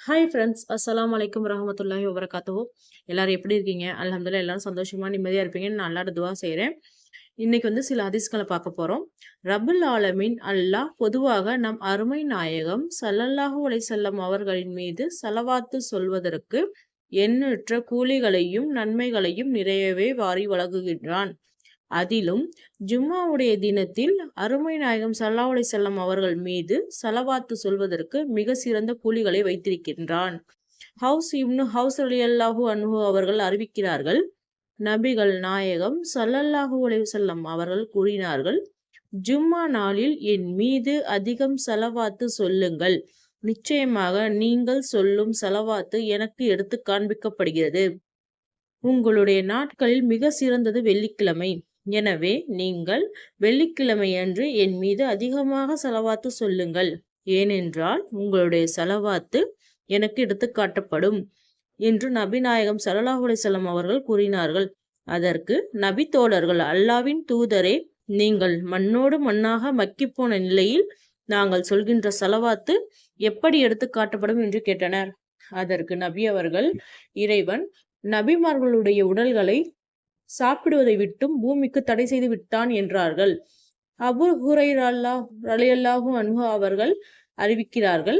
Hi friends, அஸ்ஸலாமு அலைக்கும் வரஹ்மத்துல்லாஹி வபரகாத்துஹு. எல்லாரும் எப்படி இருக்கீங்க? அல்ஹம்துலில்லாஹ் எல்லாரும் சந்தோஷமா, நிம்மதியா இருப்பீங்கன்னு நான் அல்லாஹ்ட்ட துவா செய்றேன். இன்னைக்கு சில ஹதீஸ்கள பார்க்க போறோம். ரப்புல் ஆலமீன் அல்லாஹ் பொதுவாக நம் அருமை நாயகம் ஸல்லல்லாஹு அலைஹி வஸல்லம் அவர்களின் மீது ஸலவாத்து சொல்வதற்கு எண்ணற்ற கூலிகளையும், நன்மைகளையும் நிறையவே வாரி வழங்குகின்றான். அதிலும் ஜும்மாவுடைய தினத்தில் அருமை நாயகம் ஸல்லல்லாஹு அலைஹி வஸல்லம் அவர்கள் மீது ஸலவாத்து சொல்வதற்கு மிக சிறந்த கூலிகளை வைத்திருக்கின்றான். ஹவுஸ் ரலியல்லாஹு அன்ஹு அவர்கள் அறிவிக்கிறார்கள், நபிகள் நாயகம் ஸல்லல்லாஹு அலைஹி வஸல்லம் அவர்கள் கூறினார்கள், ஜும்மா நாளில் என் மீது அதிகம் ஸலவாத்து சொல்லுங்கள். நிச்சயமாக நீங்கள் சொல்லும் ஸலவாத்து எனக்கு எடுத்து காண்பிக்கப்படுகிறது. உங்களுடைய நாட்களில் மிக சிறந்தது வெள்ளிக்கிழமை. எனவே நீங்கள் வெள்ளிக்கிழமையன்று என் மீது அதிகமாக ஸலவாத்து சொல்லுங்கள். ஏனென்றால் உங்களுடைய ஸலவாத்து எனக்கு எடுத்துக் காட்டப்படும் என்று நபிநாயகம் ஸல்லல்லாஹு அலைஹி வஸல்லம் அவர்கள் கூறினார்கள். அதற்கு நபி தோழர்கள், அல்லாஹ்வின் தூதரே, நீங்கள் மண்ணோடு மண்ணாக மக்கிப்போன நிலையில் நாங்கள் சொல்கின்ற ஸலவாத்து எப்படி எடுத்துக் காட்டப்படும் என்று கேட்டனர். அதற்கு நபி அவர்கள், இறைவன் நபிமார்களுடைய உடல்களை சாப்பிடுவதை விட்டும் பூமிக்கு தடை செய்து விட்டான் என்றார்கள். அபூ ஹுரைரா ரலியல்லாஹு அன்ஹு அவர்கள் அறிவிக்கிறார்கள்,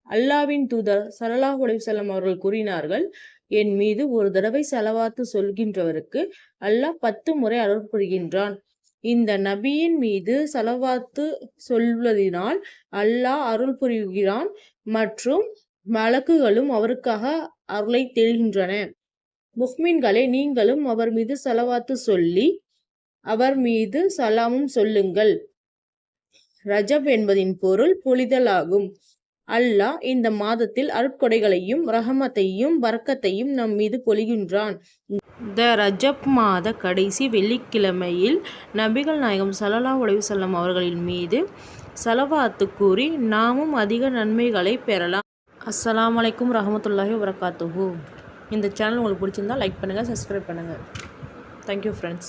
அல்லாஹ்வின் தூதர் ஸல்லல்லாஹு அலைஹி வஸல்லம் அவர்கள் கூறினார்கள், என் மீது ஒரு தடவை ஸலவாத்து சொல்கின்றவருக்கு அல்லாஹ் 10 முறை அருள் புரிகின்றான். இந்த நபியின் மீது ஸலவாத்து சொல்வதினால் அல்லாஹ் அருள் புரிகிறான் மற்றும் மலக்குகளும் அவருக்காக அருளை தேடுகின்றன. முஃமின்களே, நீங்களும் அவர் மீது ஸலவாத்து சொல்லி அவர் மீது சலாமும் சொல்லுங்கள். ரஜப் என்பதின் பொருள் பொழிதல் ஆகும். அல்லாஹ் இந்த மாதத்தில் அருட்கொடைகளையும் ரஹமத்தையும் பரக்கத்தையும் நம் மீது பொழிகின்றான். இந்த ரஜப் மாத கடைசி வெள்ளிக்கிழமையில் நபிகள் நாயகம் ஸல்லல்லாஹு அலைஹி வஸல்லம் அவர்களின் மீது ஸலவாத்து கூறி நாமும் அதிக நன்மைகளை பெறலாம். அஸ்ஸலாமு அலைக்கும் வரஹ்மத்துல்லாஹி வபரகாத்துஹு. இந்த சேனல் உங்களுக்கு பிடிச்சிருந்தா லைக் பண்ணுங்கள், சப்ஸ்கிரைப் பண்ணுங்கள். Thank you friends.